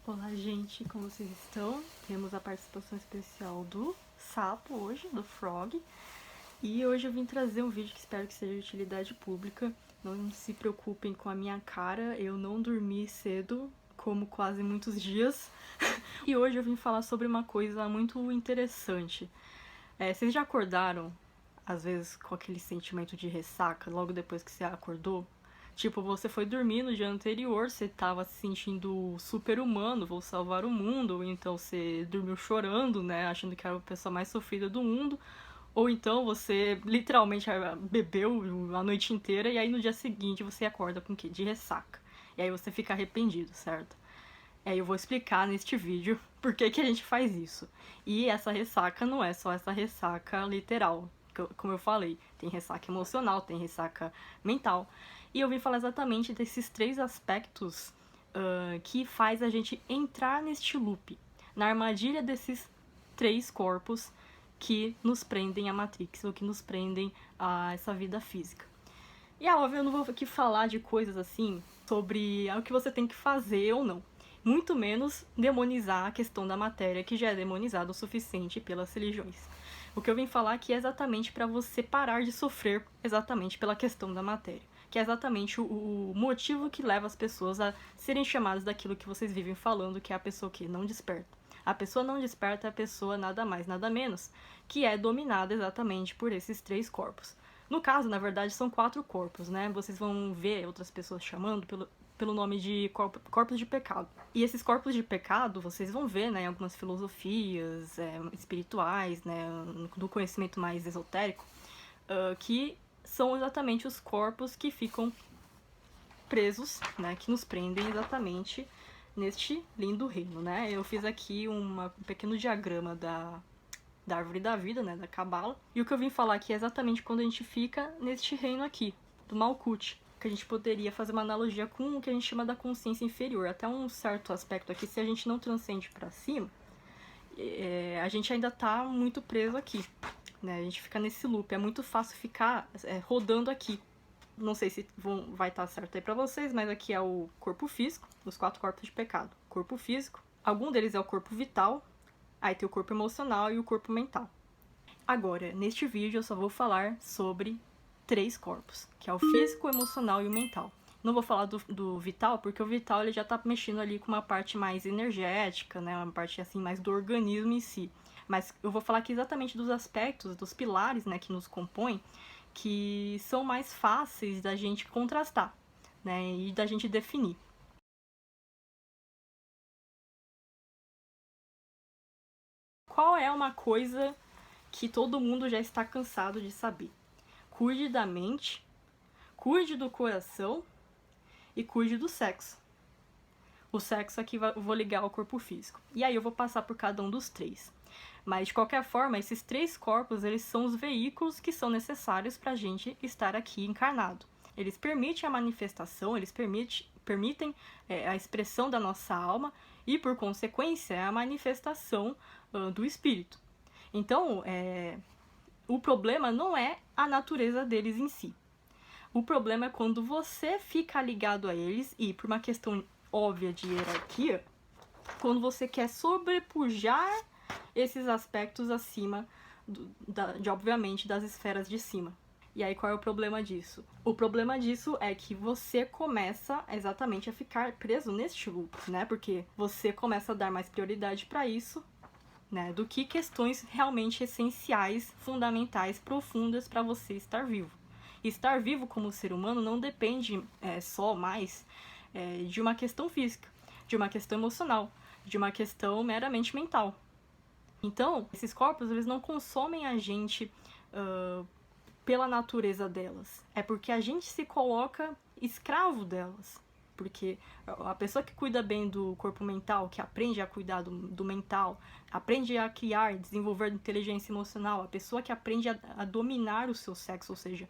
Olá, gente, como vocês estão? Temos a participação especial do Sapo hoje, do Frog. E hoje eu vim trazer um vídeo que espero que seja de utilidade pública. Não se preocupem com a minha cara, eu não dormi cedo, como quase muitos dias. E hoje eu vim falar sobre uma coisa muito interessante. Vocês já acordaram, às vezes, com aquele sentimento de ressaca logo depois que você acordou? Tipo, você foi dormir no dia anterior, você tava se sentindo super-humano, vou salvar o mundo, ou então você dormiu chorando, né, achando que era a pessoa mais sofrida do mundo, ou então você literalmente bebeu a noite inteira e aí no dia seguinte você acorda com o quê? De ressaca. E aí você fica arrependido, certo? E aí eu vou explicar neste vídeo por que a gente faz isso. E essa ressaca não é só essa ressaca literal, como eu falei, tem ressaca emocional, tem ressaca mental. E eu vim falar exatamente desses três aspectos que faz a gente entrar neste loop, na armadilha desses três corpos que nos prendem à Matrix, ou que nos prendem a essa vida física. E é óbvio, eu não vou aqui falar de coisas assim sobre o que você tem que fazer ou não. Muito menos demonizar a questão da matéria, que já é demonizada o suficiente pelas religiões. O que eu vim falar aqui é exatamente para você parar de sofrer exatamente pela questão da matéria. Que é exatamente o motivo que leva as pessoas a serem chamadas daquilo que vocês vivem falando, que é a pessoa que não desperta. A pessoa não desperta é a pessoa nada mais, nada menos, que é dominada exatamente por esses três corpos. No caso, na verdade, são 4 corpos, né? Vocês vão ver outras pessoas chamando pelo nome de corpos de pecado. E esses corpos de pecado, vocês vão ver, né, em algumas filosofias espirituais, né, do conhecimento mais esotérico, que são exatamente os corpos que ficam presos, né, que nos prendem exatamente neste lindo reino, né? Eu fiz aqui um pequeno diagrama da árvore da vida, né, da Cabala. E o que eu vim falar aqui é exatamente quando a gente fica neste reino aqui, do Malkuth, que a gente poderia fazer uma analogia com o que a gente chama da consciência inferior. Até um certo aspecto aqui, se a gente não transcende para cima, a gente ainda tá muito preso aqui, né? A gente fica nesse loop. É muito fácil ficar rodando aqui. Não sei se vai estar certo aí pra vocês, mas aqui é o corpo físico, os 4 corpos de pecado. Corpo físico, algum deles é o corpo vital, aí tem o corpo emocional e o corpo mental. Agora, neste vídeo eu só vou falar sobre 3 corpos, que é o físico, o emocional e o mental. Não vou falar do vital, porque o vital ele já tá mexendo ali com uma parte mais energética, né, uma parte assim mais do organismo em si. Mas eu vou falar aqui exatamente dos aspectos, dos pilares, né, que nos compõem, que são mais fáceis da gente contrastar, né, e da gente definir. Qual é uma coisa que todo mundo já está cansado de saber? Cuide da mente, cuide do coração e cuide do sexo. O sexo aqui eu vou ligar ao corpo físico. E aí eu vou passar por cada um dos 3. Mas de qualquer forma, esses 3 corpos, eles são os veículos que são necessários para a gente estar aqui encarnado. Eles permitem a manifestação, eles permitem a expressão da nossa alma e, por consequência, a manifestação do espírito. Então, o problema não é a natureza deles em si. O problema é quando você fica ligado a eles e, por uma questão óbvia de hierarquia, quando você quer sobrepujar esses aspectos acima, obviamente, das esferas de cima. E aí, qual é o problema disso? O problema disso é que você começa exatamente a ficar preso neste loop, né? Porque você começa a dar mais prioridade para isso, né, do que questões realmente essenciais, fundamentais, profundas para você estar vivo. E estar vivo como ser humano não depende só mais de uma questão física, de uma questão emocional, de uma questão meramente mental. Então, esses corpos eles não consomem a gente pela natureza delas. É porque a gente se coloca escravo delas. Porque a pessoa que cuida bem do corpo mental, que aprende a cuidar do mental, aprende a criar, desenvolver inteligência emocional, a pessoa que aprende a dominar o seu sexo, ou seja,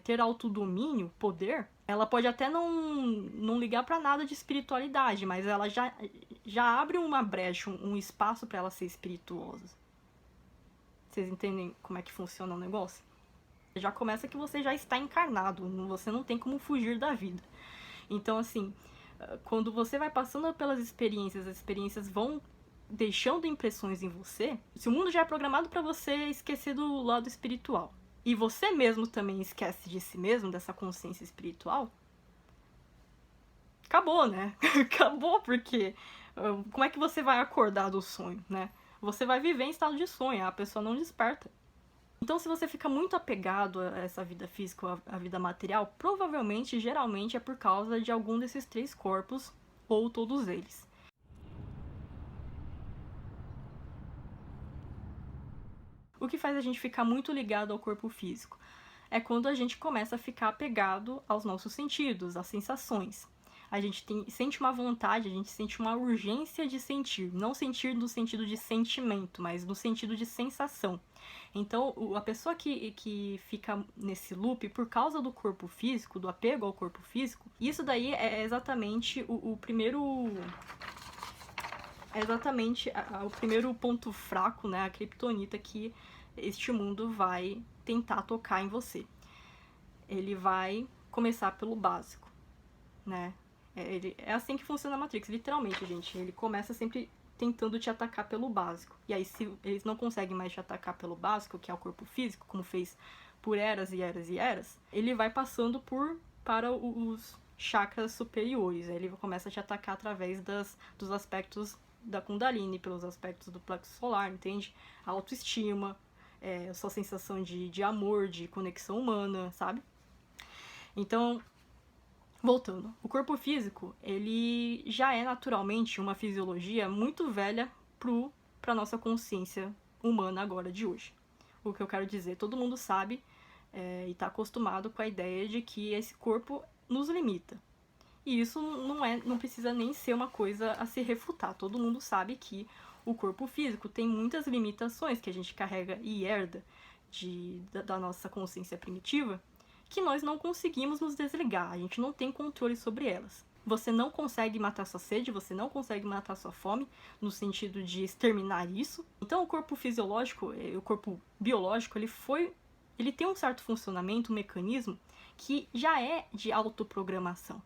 ter autodomínio, poder, ela pode até não ligar para nada de espiritualidade, mas ela já abre uma brecha, um espaço para ela ser espirituosa. Vocês entendem como é que funciona o negócio? Já começa que você já está encarnado, você não tem como fugir da vida. Então, assim, quando você vai passando pelas experiências, as experiências vão deixando impressões em você. Se o mundo já é programado para você esquecer do lado espiritual, e você mesmo também esquece de si mesmo, dessa consciência espiritual, acabou, né? Acabou, porque como é que você vai acordar do sonho, né? Você vai viver em estado de sonho, a pessoa não desperta. Então, se você fica muito apegado a essa vida física, a vida material, provavelmente, geralmente, é por causa de algum desses 3 corpos, ou todos eles. O que faz a gente ficar muito ligado ao corpo físico é quando a gente começa a ficar apegado aos nossos sentidos, às sensações. A gente sente uma vontade, a gente sente uma urgência de sentir. Não sentir no sentido de sentimento, mas no sentido de sensação. Então, a pessoa que fica nesse loop por causa do corpo físico, do apego ao corpo físico, isso daí é exatamente o primeiro... É exatamente o primeiro ponto fraco, né? A criptonita que este mundo vai tentar tocar em você. Ele vai começar pelo básico, né? É assim que funciona a Matrix, literalmente, gente. Ele começa sempre tentando te atacar pelo básico. E aí, se eles não conseguem mais te atacar pelo básico, que é o corpo físico, como fez por eras e eras e eras, ele vai passando para os chakras superiores. Aí ele começa a te atacar através dos aspectos da Kundalini, pelos aspectos do plexo solar, entende? A autoestima, a sua sensação de amor, de conexão humana, sabe? Então, voltando, o corpo físico, ele já é naturalmente uma fisiologia muito velha para nossa consciência humana agora de hoje. O que eu quero dizer, todo mundo sabe e está acostumado com a ideia de que esse corpo nos limita. E isso não precisa nem ser uma coisa a se refutar. Todo mundo sabe que o corpo físico tem muitas limitações que a gente carrega e herda da nossa consciência primitiva, que nós não conseguimos nos desligar, a gente não tem controle sobre elas. Você não consegue matar sua sede, você não consegue matar sua fome, no sentido de exterminar isso. Então o corpo fisiológico, o corpo biológico, ele tem um certo funcionamento, um mecanismo, que já é de autoprogramação.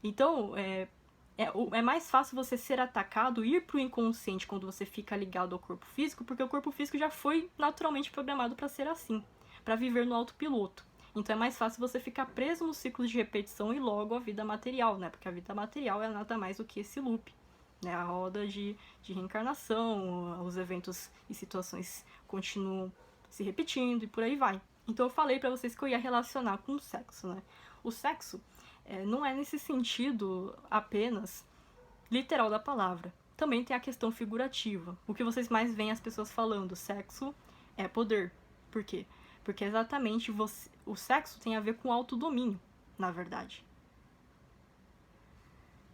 Então, é mais fácil você ser atacado, ir pro inconsciente quando você fica ligado ao corpo físico, porque o corpo físico já foi naturalmente programado para ser assim, para viver no autopiloto. Então é mais fácil você ficar preso nos ciclos de repetição e logo a vida material, né? Porque a vida material é nada mais do que esse loop, né? A roda de reencarnação, os eventos e situações continuam se repetindo e por aí vai. Então eu falei pra vocês que eu ia relacionar com o sexo, né? O sexo não é nesse sentido apenas literal da palavra. Também tem a questão figurativa. O que vocês mais veem as pessoas falando, sexo é poder. Por quê? Porque exatamente o sexo tem a ver com autodomínio, na verdade.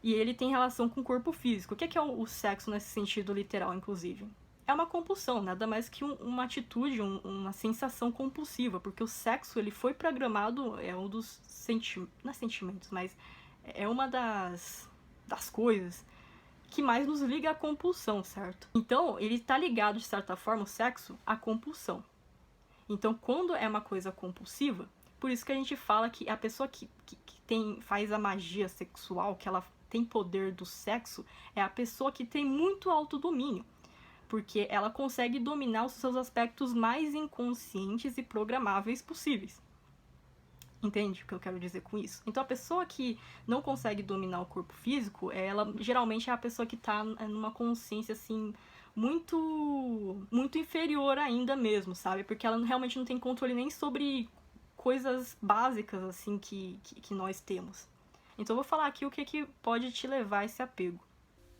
E ele tem relação com o corpo físico. O que é o sexo nesse sentido literal, inclusive? É uma compulsão, nada mais que uma atitude, uma sensação compulsiva, porque o sexo ele foi programado, é um dos não é sentimentos, mas é uma das coisas que mais nos liga à compulsão, certo? Então, ele tá ligado, de certa forma, o sexo, à compulsão. Então, quando é uma coisa compulsiva, por isso que a gente fala que a pessoa que faz a magia sexual, que ela tem poder do sexo, é a pessoa que tem muito autodomínio. Porque ela consegue dominar os seus aspectos mais inconscientes e programáveis possíveis. Entende o que eu quero dizer com isso? Então, a pessoa que não consegue dominar o corpo físico, ela geralmente é a pessoa que está numa consciência, assim, muito inferior ainda mesmo, sabe? Porque ela realmente não tem controle nem sobre coisas básicas, assim, que nós temos. Então, eu vou falar aqui o que pode te levar a esse apego.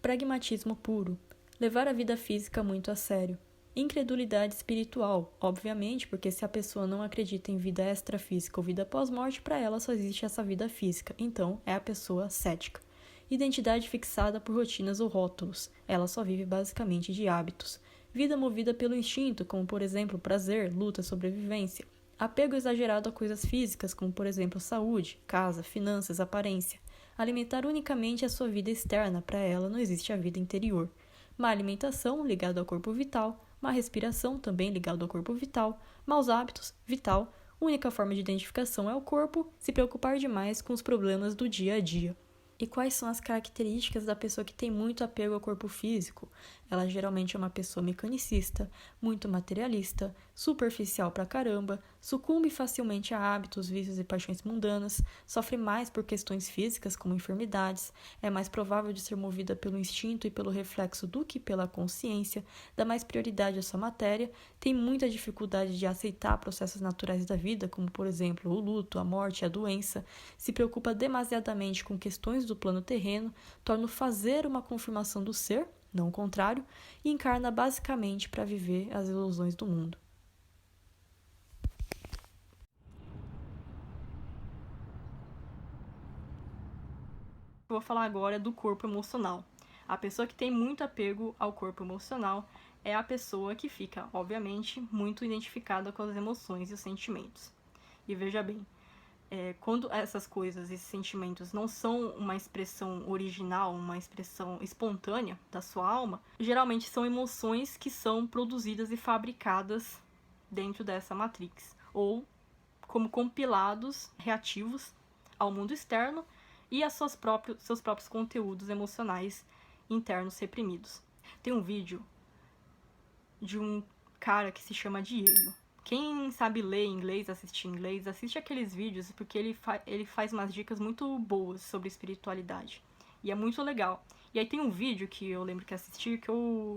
Pragmatismo puro. Levar a vida física muito a sério. Incredulidade espiritual, obviamente, porque se a pessoa não acredita em vida extrafísica ou vida pós-morte, para ela só existe essa vida física, então é a pessoa cética. Identidade fixada por rotinas ou rótulos, ela só vive basicamente de hábitos. Vida movida pelo instinto, como por exemplo prazer, luta, sobrevivência. Apego exagerado a coisas físicas, como por exemplo saúde, casa, finanças, aparência. Alimentar unicamente a sua vida externa, para ela não existe a vida interior. Má alimentação, ligado ao corpo vital. Má respiração, também ligado ao corpo vital. Maus hábitos, vital. Única forma de identificação é o corpo, se preocupar demais com os problemas do dia a dia. E quais são as características da pessoa que tem muito apego ao corpo físico? Ela geralmente é uma pessoa mecanicista, muito materialista, superficial pra caramba, sucumbe facilmente a hábitos, vícios e paixões mundanas, sofre mais por questões físicas como enfermidades, é mais provável de ser movida pelo instinto e pelo reflexo do que pela consciência, dá mais prioridade à sua matéria, tem muita dificuldade de aceitar processos naturais da vida, como por exemplo o luto, a morte, a doença, se preocupa demasiadamente com questões do plano terreno, torna o fazer uma confirmação do ser, não o contrário, e encarna basicamente para viver as ilusões do mundo. Eu vou falar agora do corpo emocional. A pessoa que tem muito apego ao corpo emocional é a pessoa que fica, obviamente, muito identificada com as emoções e os sentimentos. E veja bem, quando essas coisas, esses sentimentos não são uma expressão original, uma expressão espontânea da sua alma, geralmente são emoções que são produzidas e fabricadas dentro dessa matrix, ou como compilados reativos ao mundo externo e a seus próprios conteúdos emocionais internos reprimidos. Tem um vídeo de um cara que se chama Diego. Quem sabe ler inglês, assistir inglês, assiste aqueles vídeos porque ele faz umas dicas muito boas sobre espiritualidade. E é muito legal. E aí tem um vídeo que eu lembro que assisti que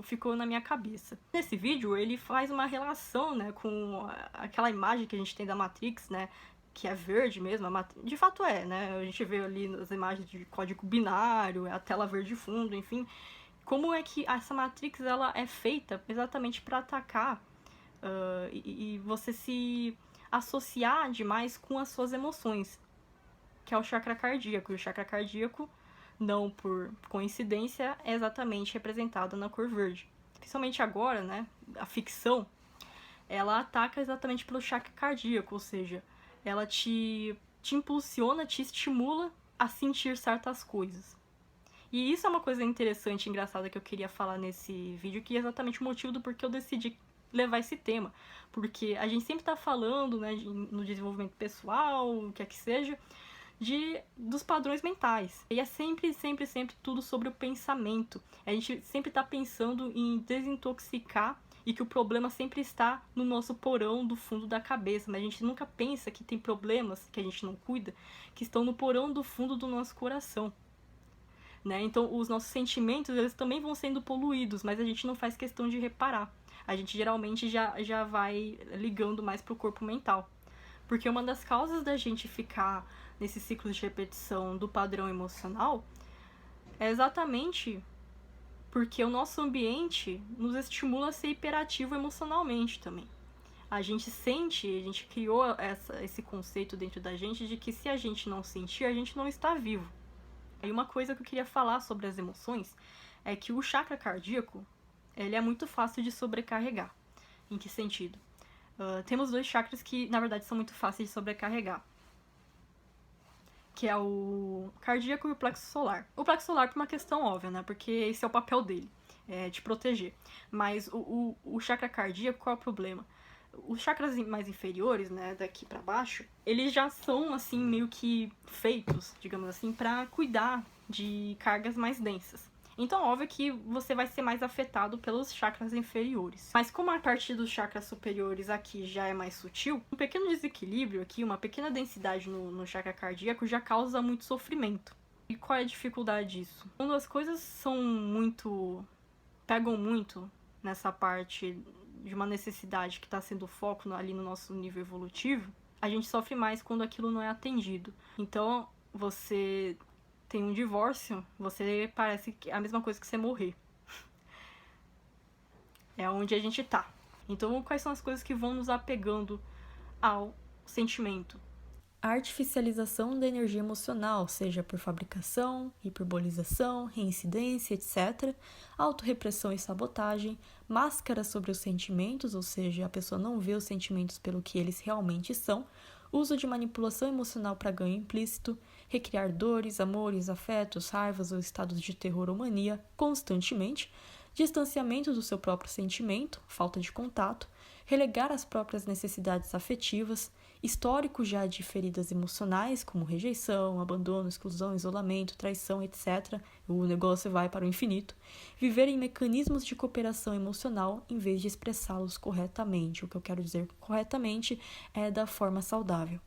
ficou na minha cabeça. Nesse vídeo ele faz uma relação, né, com aquela imagem que a gente tem da Matrix, né, que é verde mesmo, de fato né, a gente vê ali nas imagens de código binário, a tela verde fundo, enfim. Como é que essa Matrix ela é feita exatamente para atacar e você se associar demais com as suas emoções, que é o chakra cardíaco. E o chakra cardíaco, não por coincidência, é exatamente representado na cor verde. Principalmente agora, né, a ficção, ela ataca exatamente pelo chakra cardíaco, ou seja, ela te impulsiona, te estimula a sentir certas coisas. E isso é uma coisa interessante e engraçada que eu queria falar nesse vídeo, que é exatamente o motivo do porquê eu decidi levar esse tema. Porque a gente sempre tá falando, né, no desenvolvimento pessoal, o que é que seja, dos padrões mentais. E é sempre tudo sobre o pensamento. A gente sempre tá pensando em desintoxicar e que o problema sempre está no nosso porão do fundo da cabeça, mas a gente nunca pensa que tem problemas que a gente não cuida, que estão no porão do fundo do nosso coração. Né? Então os nossos sentimentos eles também vão sendo poluídos, mas a gente não faz questão de reparar. A gente geralmente já vai ligando mais pro corpo mental. Porque uma das causas da gente ficar nesse ciclo de repetição do padrão emocional é exatamente porque o nosso ambiente nos estimula a ser hiperativo emocionalmente também. A gente criou esse conceito dentro da gente de que se a gente não sentir, a gente não está vivo. E uma coisa que eu queria falar sobre as emoções é que o chakra cardíaco, ele é muito fácil de sobrecarregar. Em que sentido? Temos dois chakras que, na verdade, são muito fáceis de sobrecarregar. Que é o cardíaco e o plexo solar. O plexo solar por uma questão óbvia, né? Porque esse é o papel dele, de proteger. Mas o chakra cardíaco, qual é o problema? Os chakras mais inferiores, né, daqui pra baixo, eles já são, assim, meio que feitos, digamos assim, pra cuidar de cargas mais densas. Então, óbvio que você vai ser mais afetado pelos chakras inferiores. Mas como a parte dos chakras superiores aqui já é mais sutil, um pequeno desequilíbrio aqui, uma pequena densidade no chakra cardíaco já causa muito sofrimento. E qual é a dificuldade disso? Quando as coisas pegam muito nessa parte de uma necessidade que está sendo o foco ali no nosso nível evolutivo, a gente sofre mais quando aquilo não é atendido. Então, você tem um divórcio, você parece que é a mesma coisa que você morrer. É onde a gente tá. Então, quais são as coisas que vão nos apegando ao sentimento? A artificialização da energia emocional, seja por fabricação, hiperbolização, reincidência, etc., autorrepressão e sabotagem, máscara sobre os sentimentos, ou seja, a pessoa não vê os sentimentos pelo que eles realmente são, uso de manipulação emocional para ganho implícito, recriar dores, amores, afetos, raivas ou estados de terror ou mania constantemente, distanciamento do seu próprio sentimento, falta de contato, relegar as próprias necessidades afetivas, histórico já de feridas emocionais, como rejeição, abandono, exclusão, isolamento, traição, etc. O negócio vai para o infinito. Viver em mecanismos de cooperação emocional em vez de expressá-los corretamente. O que eu quero dizer corretamente é da forma saudável.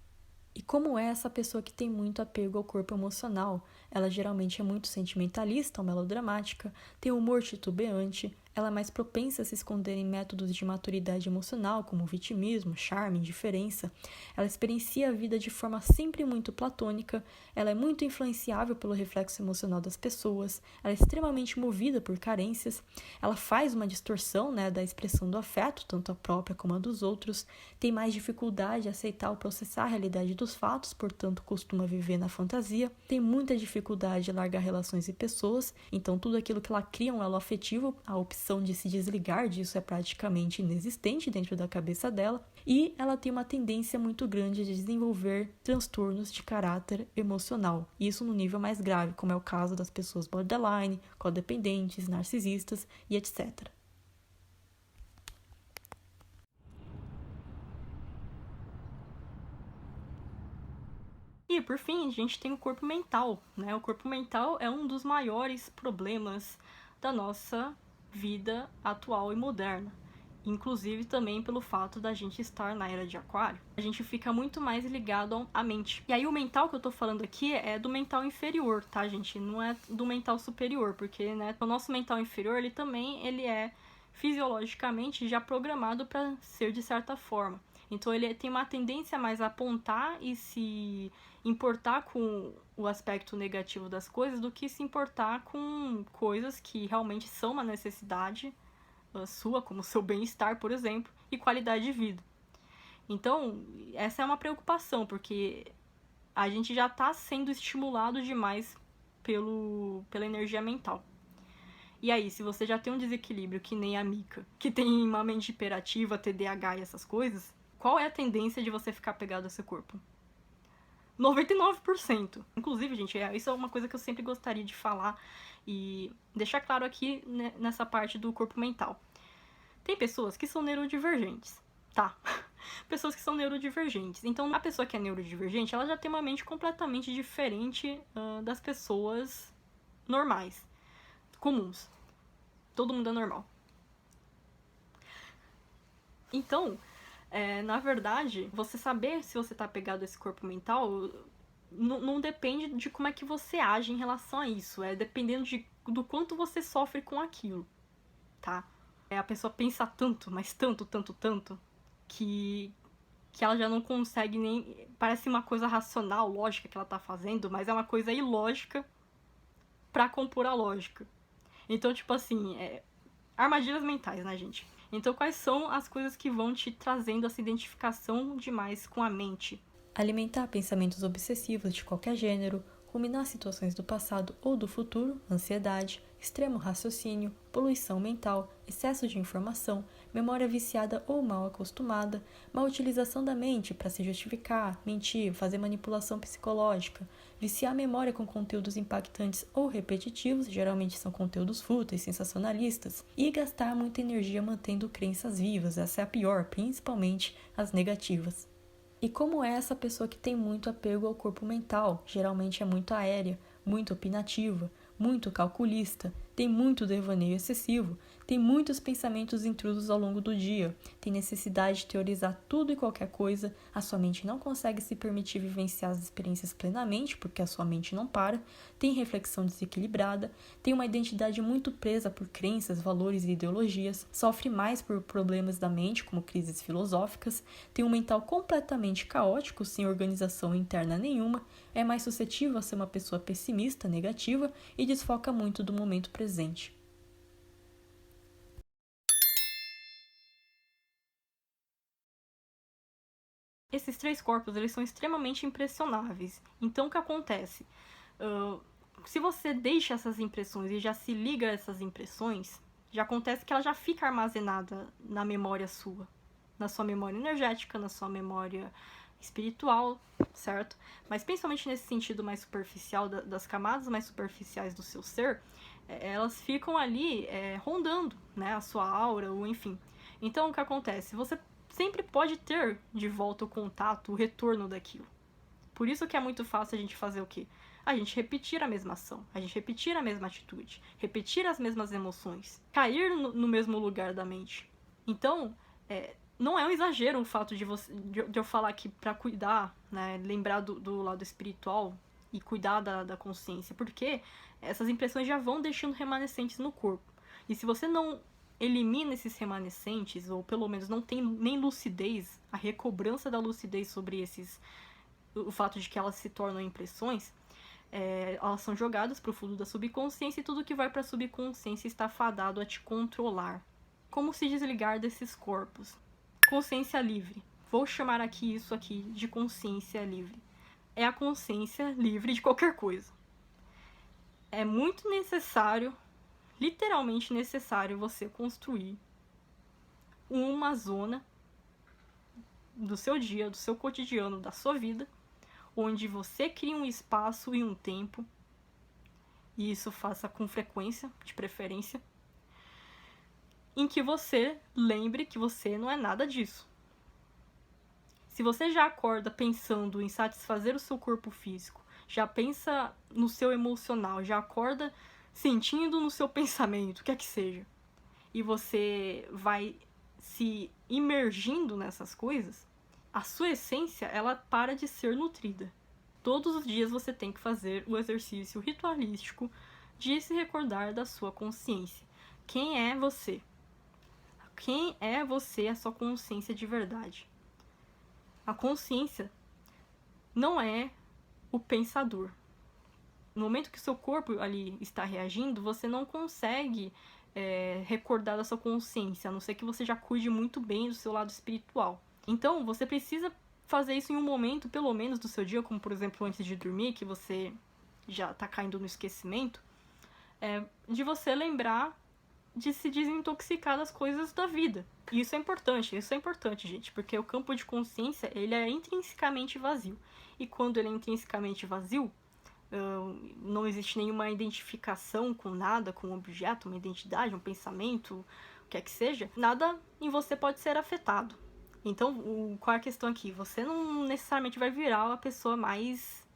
E como é essa pessoa que tem muito apego ao corpo emocional? Ela geralmente é muito sentimentalista ou melodramática, tem humor titubeante, ela é mais propensa a se esconder em métodos de maturidade emocional, como vitimismo, charme, indiferença. Ela experiencia a vida de forma sempre muito platônica, ela é muito influenciável pelo reflexo emocional das pessoas, ela é extremamente movida por carências, ela faz uma distorção, da expressão do afeto, tanto a própria como a dos outros, tem mais dificuldade em aceitar ou processar a realidade dos fatos, portanto costuma viver na fantasia, tem muita dificuldade em largar relações e pessoas, então tudo aquilo que ela cria um elo afetivo, a opção de se desligar disso é praticamente inexistente dentro da cabeça dela, e ela tem uma tendência muito grande de desenvolver transtornos de caráter emocional, isso no nível mais grave, como é o caso das pessoas borderline, codependentes, narcisistas e etc. E, por fim, a gente tem o corpo mental, né? O corpo mental é um dos maiores problemas da nossa vida atual e moderna. Inclusive também pelo fato da gente estar na era de aquário. A gente fica muito mais ligado à mente. E aí o mental que eu tô falando aqui é do mental inferior, tá, gente? Não é do mental superior, porque, o nosso mental inferior, ele é fisiologicamente já programado para ser de certa forma. Então ele tem uma tendência mais a apontar e se importar com o aspecto negativo das coisas do que se importar com coisas que realmente são uma necessidade sua, como seu bem-estar, por exemplo, e qualidade de vida. Então, essa é uma preocupação, porque a gente já está sendo estimulado demais pela energia mental. E aí, se você já tem um desequilíbrio que nem a Mika, que tem uma mente hiperativa, TDAH e essas coisas, qual é a tendência de você ficar pegado a seu corpo? 99%. Inclusive, gente, isso é uma coisa que eu sempre gostaria de falar e deixar claro aqui nessa parte do corpo mental. Tem pessoas que são neurodivergentes, tá? Pessoas que são neurodivergentes. Então, a pessoa que é neurodivergente, ela já tem uma mente completamente diferente das pessoas normais, comuns. Todo mundo é normal. Então, na verdade, você saber se você tá apegado a esse corpo mental não depende de como é que você age em relação a isso. É dependendo do quanto você sofre com aquilo, tá? A pessoa pensa tanto, mas tanto, que ela já não consegue nem... Parece uma coisa racional, lógica que ela tá fazendo, mas é uma coisa ilógica pra compor a lógica. Então, tipo assim, armadilhas mentais, né, gente? Então, quais são as coisas que vão te trazendo essa identificação demais com a mente? Alimentar pensamentos obsessivos de qualquer gênero, ruminar situações do passado ou do futuro, ansiedade, extremo raciocínio, poluição mental, excesso de informação, memória viciada ou mal acostumada, má utilização da mente para se justificar, mentir, fazer manipulação psicológica, viciar a memória com conteúdos impactantes ou repetitivos, geralmente são conteúdos fúteis, sensacionalistas, e gastar muita energia mantendo crenças vivas, essa é a pior, principalmente as negativas. E como é essa pessoa que tem muito apego ao corpo mental? Geralmente é muito aérea, muito opinativa, muito calculista, tem muito devaneio excessivo, tem muitos pensamentos intrusos ao longo do dia, tem necessidade de teorizar tudo e qualquer coisa, a sua mente não consegue se permitir vivenciar as experiências plenamente, porque a sua mente não para, tem reflexão desequilibrada, tem uma identidade muito presa por crenças, valores e ideologias, sofre mais por problemas da mente, como crises filosóficas, tem um mental completamente caótico, sem organização interna nenhuma, é mais suscetível a ser uma pessoa pessimista, negativa e desfoca muito do momento presente. Esses 3 corpos, eles são extremamente impressionáveis. Então, o que acontece? Se você deixa essas impressões e já se liga a essas impressões, já acontece que ela já fica armazenada na memória sua. Na sua memória energética, na sua memória espiritual, certo? Mas principalmente nesse sentido mais superficial, das camadas mais superficiais do seu ser, elas ficam ali rondando, né, a sua aura, ou enfim. Então, o que acontece? Você sempre pode ter de volta o contato, o retorno daquilo. Por isso que é muito fácil a gente fazer o quê? A gente repetir a mesma ação, a gente repetir a mesma atitude, repetir as mesmas emoções, cair no mesmo lugar da mente. Então, não é um exagero o fato de eu falar que para cuidar, né, lembrar do lado espiritual e cuidar da consciência, porque essas impressões já vão deixando remanescentes no corpo. E se você não elimina esses remanescentes, ou pelo menos não tem nem lucidez, a recobrança da lucidez sobre o fato de que elas se tornam impressões, elas são jogadas para o fundo da subconsciência e tudo que vai para a subconsciência está fadado a te controlar. Como se desligar desses corpos? Consciência livre. Vou chamar isso aqui de consciência livre. É a consciência livre de qualquer coisa. É muito necessário, literalmente necessário, você construir uma zona do seu dia, do seu cotidiano, da sua vida, onde você cria um espaço e um tempo, e isso faça com frequência, de preferência, em que você lembre que você não é nada disso. Se você já acorda pensando em satisfazer o seu corpo físico, já pensa no seu emocional, já acorda sentindo no seu pensamento, o que é que seja, e você vai se imergindo nessas coisas, a sua essência, ela para de ser nutrida. Todos os dias você tem que fazer o exercício ritualístico de se recordar da sua consciência. Quem é você? Quem é você, a sua consciência de verdade? A consciência não é o pensador. No momento que o seu corpo ali está reagindo, você não consegue recordar da sua consciência, a não ser que você já cuide muito bem do seu lado espiritual. Então, você precisa fazer isso em um momento, pelo menos, do seu dia, como, por exemplo, antes de dormir, que você já está caindo no esquecimento, de você lembrar de se desintoxicar das coisas da vida. E isso é importante, gente, porque o campo de consciência, ele é intrinsecamente vazio. E quando ele é intrinsecamente vazio, não existe nenhuma identificação com nada, com um objeto, uma identidade, um pensamento, o que é que seja, nada em você pode ser afetado. Então, qual é a questão aqui? Você não necessariamente vai virar a pessoa mais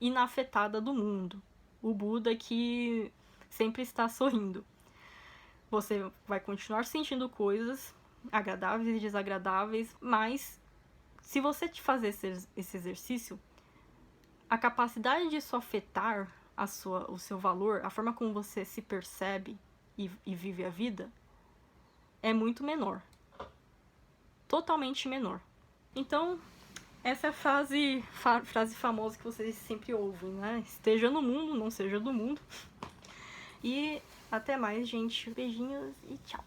inafetada do mundo. O Buda que sempre está sorrindo. Você vai continuar sentindo coisas agradáveis e desagradáveis, mas se você te fazer esse exercício, a capacidade disso afetar o seu valor, a forma como você se percebe e vive a vida, é muito menor. Totalmente menor. Então, essa é a frase famosa que vocês sempre ouvem, né? Esteja no mundo, não seja do mundo. E até mais, gente. Beijinhos e tchau.